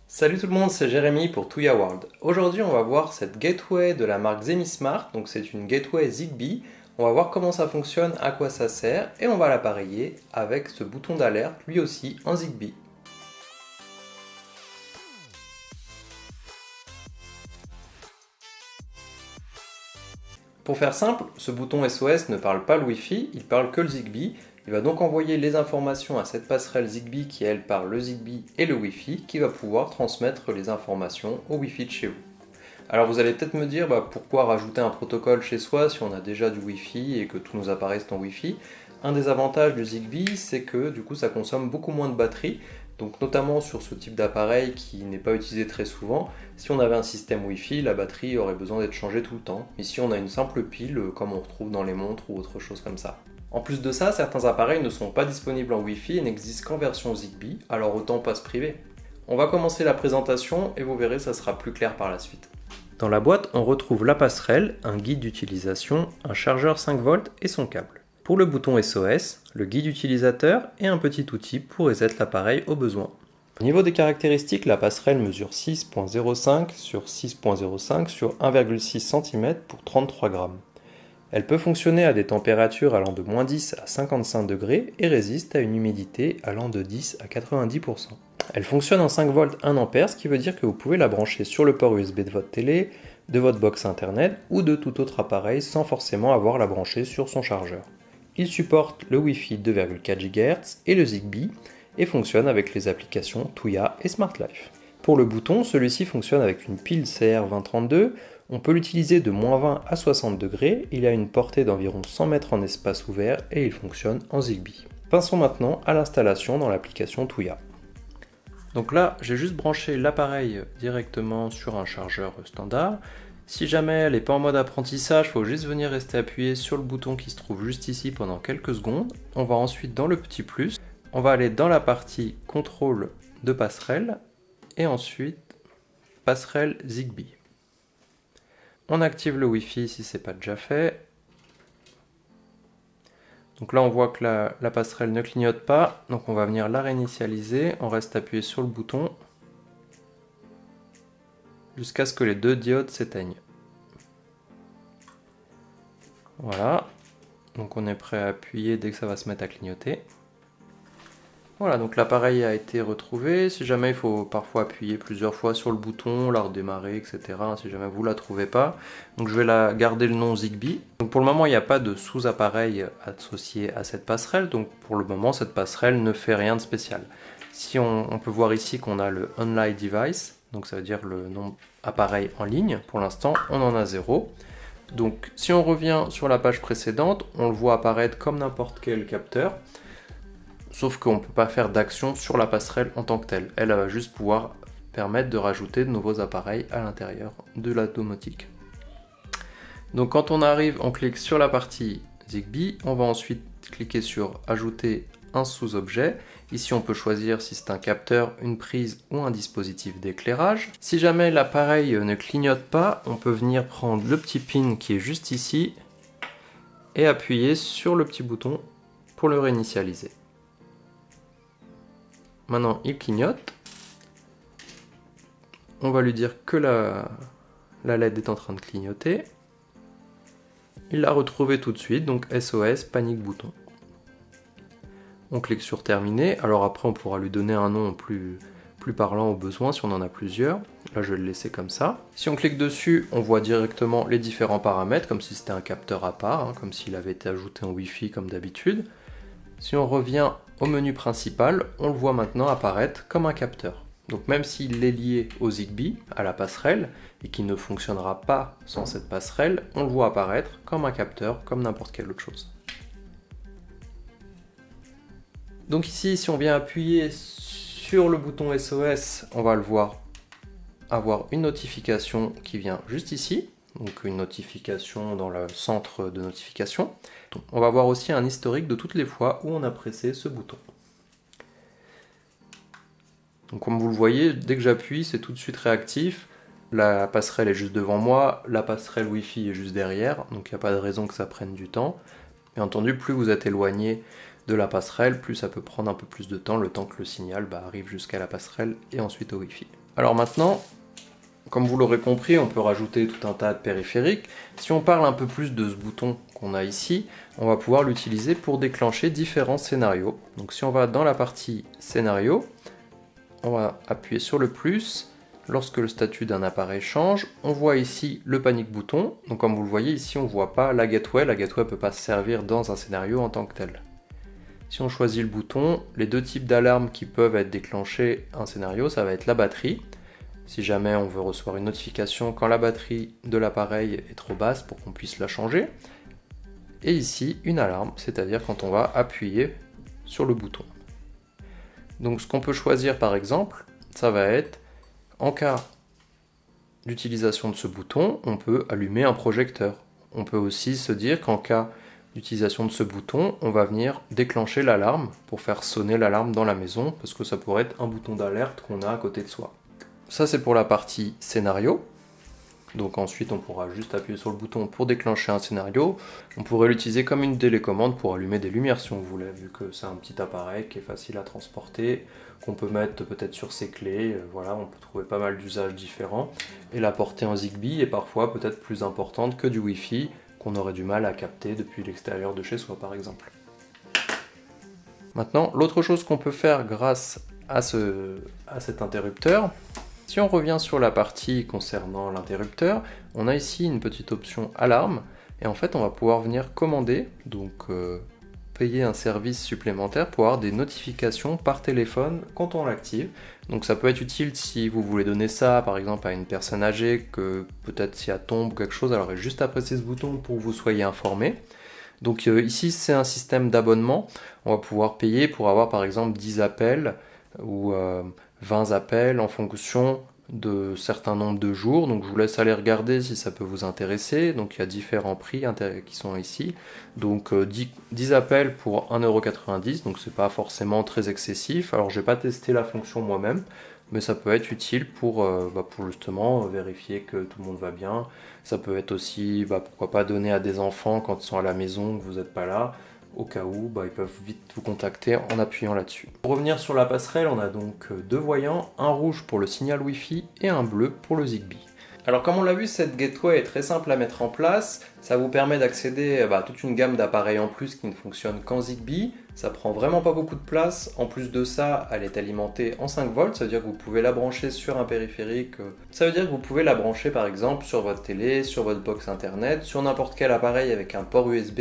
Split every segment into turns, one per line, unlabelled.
Salut tout le monde, c'est Jérémy pour Tuya World. Aujourd'hui, on va voir cette gateway de la marque ZemiSmart, donc c'est une gateway Zigbee. On va voir comment ça fonctionne, à quoi ça sert, et on va l'appareiller avec ce bouton d'alerte, lui aussi en Zigbee. Pour faire simple, ce bouton SOS ne parle pas le Wi-Fi, il parle que le Zigbee. Il va donc envoyer les informations à cette passerelle Zigbee qui elle parle le Zigbee et le Wi-Fi, qui va pouvoir transmettre les informations au Wi-Fi de chez vous. Alors vous allez peut-être me dire pourquoi rajouter un protocole chez soi si on a déjà du Wi-Fi et que tous nos appareils sont en Wi-Fi. Un des avantages du Zigbee, c'est que du coup ça consomme beaucoup moins de batterie, donc notamment sur ce type d'appareil qui n'est pas utilisé très souvent. Si on avait un système Wi-Fi, la batterie aurait besoin d'être changée tout le temps. Ici on a une simple pile comme on retrouve dans les montres ou autre chose comme ça. En plus de ça, certains appareils ne sont pas disponibles en Wi-Fi et n'existent qu'en version Zigbee, alors autant pas se priver. On va commencer la présentation et vous verrez ça sera plus clair par la suite. Dans la boîte, on retrouve la passerelle, un guide d'utilisation, un chargeur 5 volts et son câble. Pour le bouton SOS, le guide utilisateur et un petit outil pour reset l'appareil au besoin. Au niveau des caractéristiques, la passerelle mesure 6.05 sur 6.05 sur 1,6 cm pour 33 grammes. Elle peut fonctionner à des températures allant de -10 à 55 degrés et résiste à une humidité allant de 10 à 90%. Elle fonctionne en 5 volts 1 A, ce qui veut dire que vous pouvez la brancher sur le port USB de votre télé, de votre box internet ou de tout autre appareil sans forcément avoir la brancher sur son chargeur. Il supporte le Wi-Fi 2,4 GHz et le Zigbee et fonctionne avec les applications Tuya et Smart Life. Pour le bouton, celui-ci fonctionne avec une pile CR2032. On peut l'utiliser de -20 à 60 degrés, il a une portée d'environ 100 mètres en espace ouvert et il fonctionne en Zigbee. Passons maintenant à l'installation dans l'application Tuya. Donc là, j'ai juste branché l'appareil directement sur un chargeur standard. Si jamais elle n'est pas en mode apprentissage, il faut juste venir rester appuyé sur le bouton qui se trouve juste ici pendant quelques secondes. On va ensuite dans le petit plus, on va aller dans la partie contrôle de passerelle et ensuite passerelle Zigbee. On active le Wi-Fi si ce n'est pas déjà fait. Donc là on voit que la passerelle ne clignote pas, donc on va venir la réinitialiser, on reste appuyé sur le bouton jusqu'à ce que les deux diodes s'éteignent. Voilà, donc on est prêt à appuyer dès que ça va se mettre à clignoter. Voilà, donc l'appareil a été retrouvé. Si jamais il faut parfois appuyer plusieurs fois sur le bouton, la redémarrer, etc. Si jamais vous ne la trouvez pas. Donc je vais garder le nom Zigbee. Donc pour le moment, il n'y a pas de sous-appareil associé à cette passerelle. Donc pour le moment, cette passerelle ne fait rien de spécial. Si on peut voir ici qu'on a le Online Device, donc ça veut dire le nom appareil en ligne. Pour l'instant, on en a 0. Donc si on revient sur la page précédente, on le voit apparaître comme n'importe quel capteur. Sauf qu'on ne peut pas faire d'action sur la passerelle en tant que telle. Elle va juste pouvoir permettre de rajouter de nouveaux appareils à l'intérieur de la domotique. Donc quand on arrive, on clique sur la partie Zigbee. On va ensuite cliquer sur ajouter un sous-objet. Ici on peut choisir si c'est un capteur, une prise ou un dispositif d'éclairage. Si jamais l'appareil ne clignote pas, on peut venir prendre le petit pin qui est juste ici et appuyer sur le petit bouton pour le réinitialiser. Maintenant, il clignote. On va lui dire que la LED est en train de clignoter. Il l'a retrouvé tout de suite, donc SOS, panique bouton. On clique sur terminer. Alors après, on pourra lui donner un nom plus parlant au besoin si on en a plusieurs. Là, je vais le laisser comme ça. Si on clique dessus, on voit directement les différents paramètres, comme si c'était un capteur à part, comme s'il avait été ajouté en Wi-Fi comme d'habitude. Si on revient au menu principal, on le voit maintenant apparaître comme un capteur. Donc même s'il est lié au Zigbee, à la passerelle, et qu'il ne fonctionnera pas sans cette passerelle, on le voit apparaître comme un capteur, comme n'importe quelle autre chose. Donc ici, si on vient appuyer sur le bouton SOS, on va le voir avoir une notification qui vient juste ici, donc une notification dans le centre de notification. Donc, on va voir aussi un historique de toutes les fois où on a pressé ce bouton. Donc comme vous le voyez, dès que j'appuie, c'est tout de suite réactif. La passerelle est juste devant moi, la passerelle Wi-Fi est juste derrière, donc il n'y a pas de raison que ça prenne du temps. Bien entendu, plus vous êtes éloigné de la passerelle, plus ça peut prendre un peu plus de temps, le temps que le signal arrive jusqu'à la passerelle et ensuite au Wi-Fi. Alors maintenant, comme vous l'aurez compris, on peut rajouter tout un tas de périphériques. Si on parle un peu plus de ce bouton qu'on a ici, on va pouvoir l'utiliser pour déclencher différents scénarios. Donc si on va dans la partie scénario, on va appuyer sur le plus. Lorsque le statut d'un appareil change, on voit ici le panique bouton. Donc comme vous le voyez ici, on ne voit pas la gateway ne peut pas se servir dans un scénario en tant que tel. Si on choisit le bouton, les deux types d'alarmes qui peuvent être déclenchés en scénario, ça va être la batterie. Si jamais on veut recevoir une notification quand la batterie de l'appareil est trop basse pour qu'on puisse la changer. Et ici, une alarme, c'est-à-dire quand on va appuyer sur le bouton. Donc ce qu'on peut choisir par exemple, ça va être, en cas d'utilisation de ce bouton, on peut allumer un projecteur. On peut aussi se dire qu'en cas d'utilisation de ce bouton, on va venir déclencher l'alarme pour faire sonner l'alarme dans la maison, parce que ça pourrait être un bouton d'alerte qu'on a à côté de soi. Ça c'est pour la partie scénario. Donc ensuite on pourra juste appuyer sur le bouton pour déclencher un scénario. On pourrait l'utiliser comme une télécommande pour allumer des lumières si on voulait, vu que c'est un petit appareil qui est facile à transporter, qu'on peut mettre peut-être sur ses clés. Voilà, on peut trouver pas mal d'usages différents. Et la portée en Zigbee est parfois peut-être plus importante que du Wi-Fi, qu'on aurait du mal à capter depuis l'extérieur de chez soi par exemple. Maintenant, l'autre chose qu'on peut faire grâce à cet interrupteur, si on revient sur la partie concernant l'interrupteur, on a ici une petite option alarme, et en fait on va pouvoir venir commander, donc payer un service supplémentaire pour avoir des notifications par téléphone quand on l'active. Donc ça peut être utile si vous voulez donner ça par exemple à une personne âgée, que peut-être si elle tombe ou quelque chose, elle aurait juste à presser ce bouton pour que vous soyez informé. Donc ici c'est un système d'abonnement, on va pouvoir payer pour avoir par exemple 10 appels ou 20 appels en fonction de certains nombres de jours. Donc je vous laisse aller regarder si ça peut vous intéresser. Donc il y a différents prix qui sont ici. Donc 10 appels pour 1,90 €, donc c'est pas forcément très excessif. Alors j'ai pas testé la fonction moi-même, mais ça peut être utile pour justement vérifier que tout le monde va bien. Ça peut être aussi, pourquoi pas, donner à des enfants quand ils sont à la maison, que vous n'êtes pas là, au cas où ils peuvent vite vous contacter en appuyant là-dessus. Pour revenir sur la passerelle, on a donc deux voyants, un rouge pour le signal Wi-Fi et un bleu pour le Zigbee. Alors comme on l'a vu, cette gateway est très simple à mettre en place. Ça vous permet d'accéder à toute une gamme d'appareils en plus qui ne fonctionnent qu'en Zigbee. Ça prend vraiment pas beaucoup de place. En plus de ça, elle est alimentée en 5 volts. Ça veut dire que vous pouvez la brancher sur un périphérique. Ça veut dire que vous pouvez la brancher par exemple sur votre télé, sur votre box internet, sur n'importe quel appareil avec un port USB.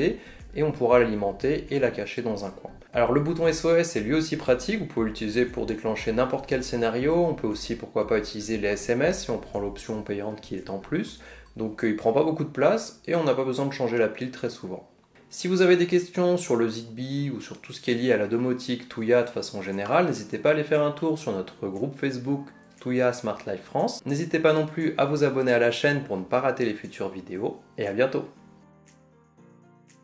Et on pourra l'alimenter et la cacher dans un coin. Alors le bouton SOS est lui aussi pratique, vous pouvez l'utiliser pour déclencher n'importe quel scénario, on peut aussi pourquoi pas utiliser les SMS si on prend l'option payante qui est en plus, donc il prend pas beaucoup de place et on n'a pas besoin de changer la pile très souvent. Si vous avez des questions sur le Zigbee ou sur tout ce qui est lié à la domotique Tuya de façon générale, n'hésitez pas à aller faire un tour sur notre groupe Facebook Tuya Smart Life France. N'hésitez pas non plus à vous abonner à la chaîne pour ne pas rater les futures vidéos et à bientôt.